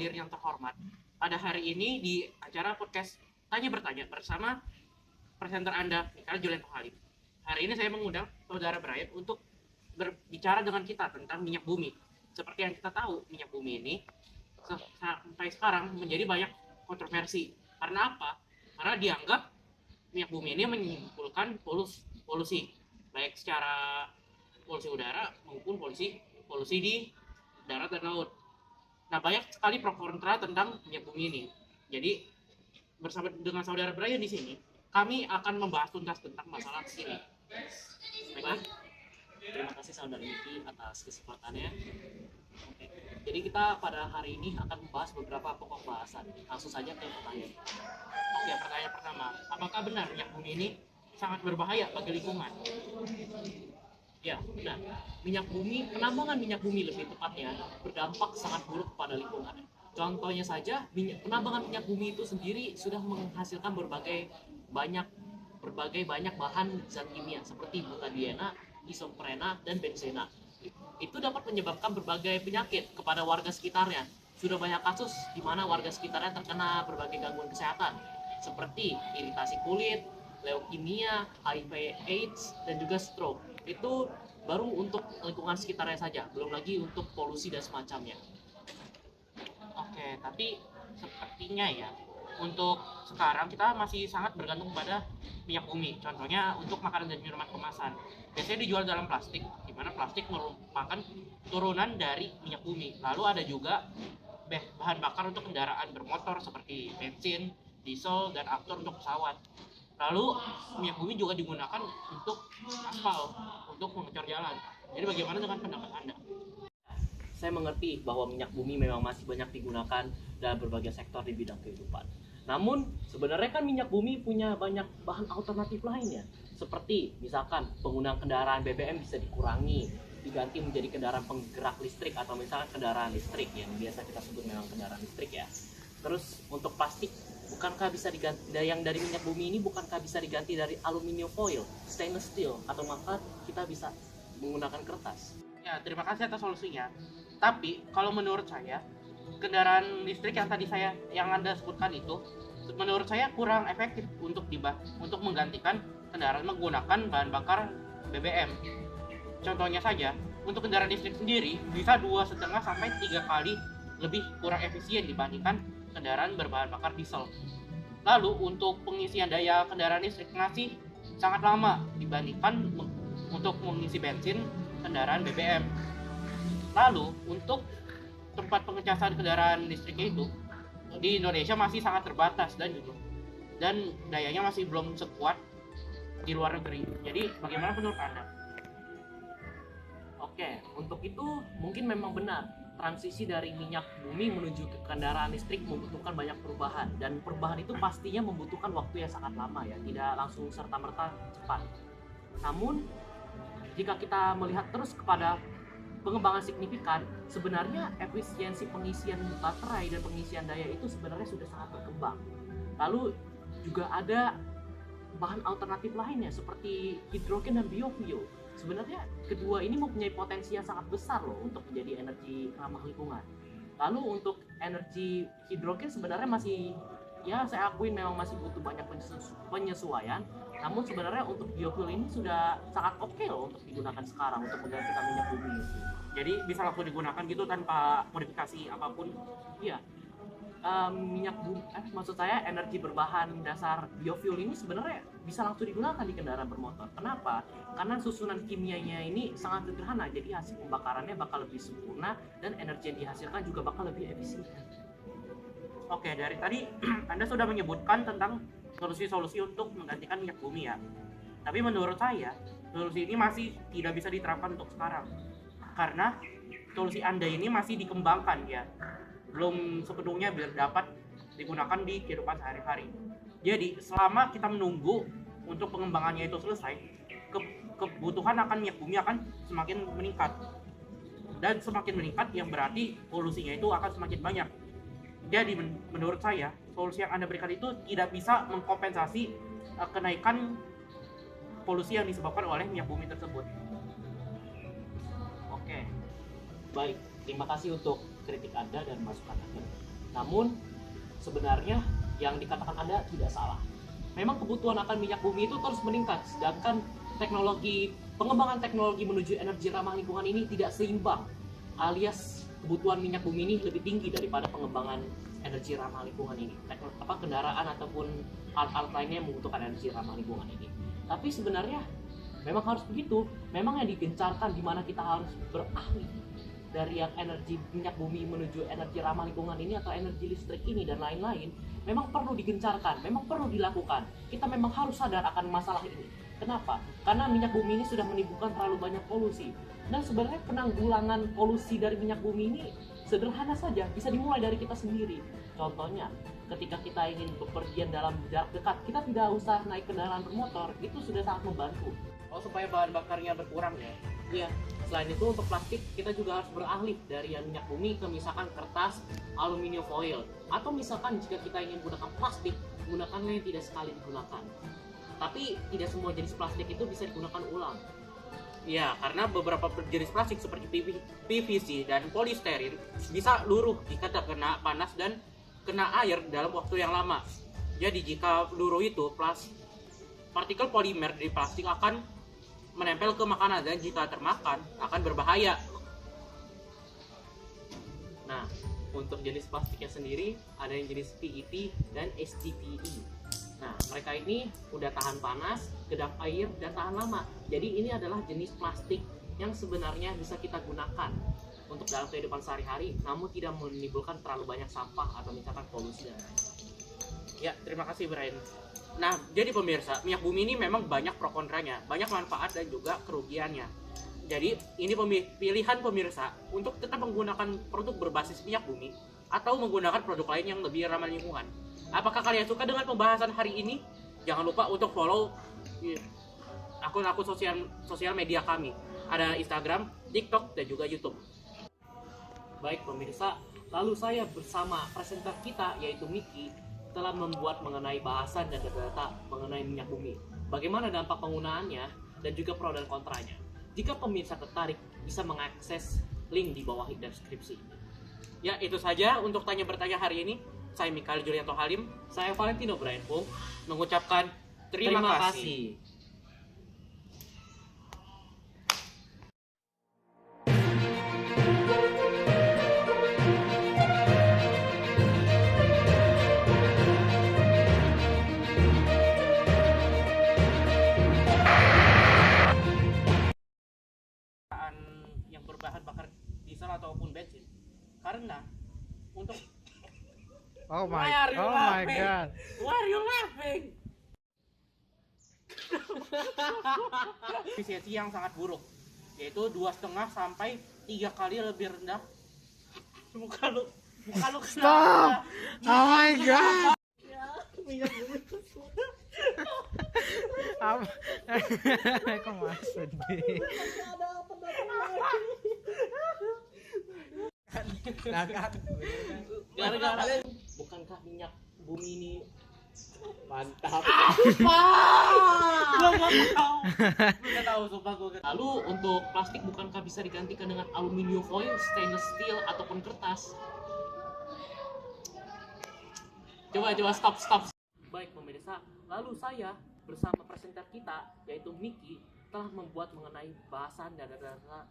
hadir yang terhormat pada hari ini di acara podcast Tanya Bertanya bersama presenter Anda, Mikael Julian Halim. Hari ini saya mengundang Saudara Brian untuk berbicara dengan kita tentang minyak bumi. Seperti yang kita tahu, minyak bumi ini sampai sekarang menjadi banyak kontroversi. Karena apa? Karena dianggap minyak bumi ini menimbulkan polusi, baik secara polusi udara maupun polusi di darat dan laut. Nah, banyak sekali pro kontra tentang minyak bumi ini. Jadi bersama dengan Saudara Brian di sini, kami akan membahas tuntas tentang masalah ini. Baiklah, terima kasih Saudara Miki atas kesempatannya. Oke. Jadi kita pada hari ini akan membahas beberapa pokok bahasan. Langsung saja ke pertanyaan. Oke, pertanyaan pertama, apakah benar minyak bumi ini sangat berbahaya bagi lingkungan? Ya, benar. Penambangan minyak bumi lebih tepatnya berdampak sangat buruk pada lingkungan. Contohnya saja, penambangan minyak bumi itu sendiri sudah menghasilkan berbagai banyak bahan zat kimia seperti butadiena, isoprena, dan benzena. Itu dapat menyebabkan berbagai penyakit kepada warga sekitarnya. Sudah banyak kasus di mana warga sekitarnya terkena berbagai gangguan kesehatan seperti iritasi kulit, leukemia, HIV/AIDS, dan juga stroke. Itu baru untuk lingkungan sekitarnya saja, belum lagi untuk polusi dan semacamnya. Oke, tapi sepertinya ya, untuk sekarang kita masih sangat bergantung pada minyak bumi. Contohnya untuk makanan dan minuman kemasan. Biasanya dijual dalam plastik, di mana plastik merupakan turunan dari minyak bumi. Lalu ada juga bahan bakar untuk kendaraan bermotor seperti bensin, diesel, dan aftur untuk pesawat. Lalu minyak bumi juga digunakan untuk aspal, untuk mengecor jalan. Jadi bagaimana dengan pendapat Anda? Saya mengerti bahwa minyak bumi memang masih banyak digunakan dalam berbagai sektor di bidang kehidupan. Namun, sebenarnya kan minyak bumi punya banyak bahan alternatif lainnya. Seperti, misalkan, penggunaan kendaraan BBM bisa dikurangi, diganti menjadi kendaraan penggerak listrik atau misalkan kendaraan listrik yang biasa kita sebut memang kendaraan listrik ya. Terus, untuk plastik, bukankah bisa diganti, yang dari minyak bumi ini bukankah bisa diganti dari aluminium foil, stainless steel, atau maka kita bisa menggunakan kertas? Ya, terima kasih atas solusinya. Tapi kalau menurut saya, kendaraan listrik yang Anda sebutkan itu, menurut saya kurang efektif untuk menggantikan kendaraan menggunakan bahan bakar BBM. Contohnya saja, untuk kendaraan listrik sendiri bisa 2,5 sampai 3 kali lebih kurang efisien dibandingkan kendaraan berbahan bakar diesel. Lalu untuk pengisian daya kendaraan listrik masih sangat lama dibandingkan untuk mengisi bensin kendaraan BBM. Lalu untuk tempat pengecasan kendaraan listriknya itu di Indonesia masih sangat terbatas dan dayanya masih belum sekuat di luar negeri. Jadi bagaimana menurut Anda? Oke, untuk itu mungkin memang benar. Transisi dari minyak bumi menuju ke kendaraan listrik membutuhkan banyak perubahan. Dan perubahan itu pastinya membutuhkan waktu yang sangat lama ya, tidak langsung serta-merta cepat. Namun, jika kita melihat terus kepada pengembangan signifikan, sebenarnya efisiensi pengisian baterai dan pengisian daya itu sebenarnya sudah sangat berkembang. Lalu juga ada bahan alternatif lainnya seperti hidrogen dan biofuel. Sebenarnya kedua ini mempunyai potensi yang sangat besar loh untuk menjadi energi ramah lingkungan. Lalu untuk energi hidrogen sebenarnya masih, ya saya akuin memang masih butuh banyak penyesuaian. Namun sebenarnya untuk biofuel ini sudah sangat oke loh untuk digunakan sekarang untuk menggantikan minyak bumi. Jadi bisa langsung digunakan gitu tanpa modifikasi apapun. Iya, maksud saya energi berbahan dasar biofuel ini sebenarnya bisa langsung digunakan di kendaraan bermotor. Kenapa? Karena susunan kimianya ini sangat sederhana, jadi hasil pembakarannya bakal lebih sempurna dan energi yang dihasilkan juga bakal lebih efisien. Oke, dari tadi Anda sudah menyebutkan tentang solusi-solusi untuk menggantikan minyak bumi ya. Tapi menurut saya, solusi ini masih tidak bisa diterapkan untuk sekarang. Karena solusi Anda ini masih dikembangkan ya. Belum sepenuhnya dapat digunakan di kehidupan sehari-hari. Jadi, selama kita menunggu untuk pengembangannya itu selesai, kebutuhan akan minyak bumi akan semakin meningkat. Dan semakin meningkat yang berarti polusinya itu akan semakin banyak. Jadi menurut saya, solusi yang Anda berikan itu tidak bisa mengkompensasi kenaikan polusi yang disebabkan oleh minyak bumi tersebut. Oke, baik. Terima kasih untuk kritik Anda dan masukan Anda. Namun sebenarnya yang dikatakan Anda tidak salah. Memang kebutuhan akan minyak bumi itu terus meningkat, sedangkan pengembangan teknologi menuju energi ramah lingkungan ini tidak seimbang, alias kebutuhan minyak bumi ini lebih tinggi daripada pengembangan energi ramah lingkungan ini. Kendaraan ataupun alat-alat lainnya yang membutuhkan energi ramah lingkungan ini. Tapi sebenarnya memang harus begitu. Memang yang digencarkan di mana kita harus beralih dari yang energi minyak bumi menuju energi ramah lingkungan ini atau energi listrik ini dan lain-lain, memang perlu digencarkan, memang perlu dilakukan. Kita memang harus sadar akan masalah ini. Kenapa? Karena minyak bumi ini sudah menimbulkan terlalu banyak polusi. Dan sebenarnya penanggulangan polusi dari minyak bumi ini sederhana saja, bisa dimulai dari kita sendiri. Contohnya, ketika kita ingin bepergian dalam jarak dekat, kita tidak usah naik kendaraan bermotor, itu sudah sangat membantu. Oh, supaya bahan bakarnya berkurang ya? Iya, selain itu untuk plastik kita juga harus beralih dari yang minyak bumi ke misalkan kertas, aluminium foil, atau misalkan jika kita ingin menggunakan plastik, gunakanlah yang tidak sekali digunakan. Tapi tidak semua jenis plastik itu bisa digunakan ulang. Ya, karena beberapa jenis plastik seperti PVC dan polisterin bisa luruh jika terkena panas dan kena air dalam waktu yang lama. Jadi jika luruh itu, partikel polimer di plastik akan menempel ke makanan dan jika termakan akan berbahaya. Nah, untuk jenis plastiknya sendiri ada yang jenis PET dan HDPE. Nah, mereka ini udah tahan panas, kedap air, dan tahan lama. Jadi ini adalah jenis plastik yang sebenarnya bisa kita gunakan untuk dalam kehidupan sehari-hari, namun tidak menimbulkan terlalu banyak sampah atau misalkan polusi dan lain-lain. Ya, terima kasih Brian. Nah, jadi pemirsa, minyak bumi ini memang banyak pro kontranya, banyak manfaat dan juga kerugiannya. Jadi, ini pilihan pemirsa untuk tetap menggunakan produk berbasis minyak bumi atau menggunakan produk lain yang lebih ramah lingkungan. Apakah kalian suka dengan pembahasan hari ini? Jangan lupa untuk follow akun-akun sosial media kami. Ada Instagram, TikTok, dan juga YouTube. Baik pemirsa, lalu saya bersama presenter kita yaitu Miki telah membuat mengenai bahasan dan data mengenai minyak bumi. Bagaimana dampak penggunaannya dan juga pro dan kontranya. Jika pemirsa tertarik, bisa mengakses link di bawah deskripsi. Ya, itu saja untuk tanya bertanya hari ini. Saya Mikael Julianto Halim. Saya Valentino Brian Pung Mengucapkan terima kasih. Yang berbahan bakar diesel ataupun bensin, karena untuk Oh my god. Why are you laughing? Efisiensi yang sangat buruk, yaitu 2,5 sampai 3 kali lebih rendah. Muka lu Stop. Oh my god. Apa? Kok masuk deh? Gara-gara bukankah minyak bumi ini mantap? Gua nggak tahu, sumpah gua nggak tahu. Lalu untuk plastik bukankah bisa digantikan dengan aluminium foil, stainless steel ataupun kertas? Coba stop. Baik pemirsa, lalu saya bersama presenter kita yaitu Miki telah membuat mengenai bahasan dan data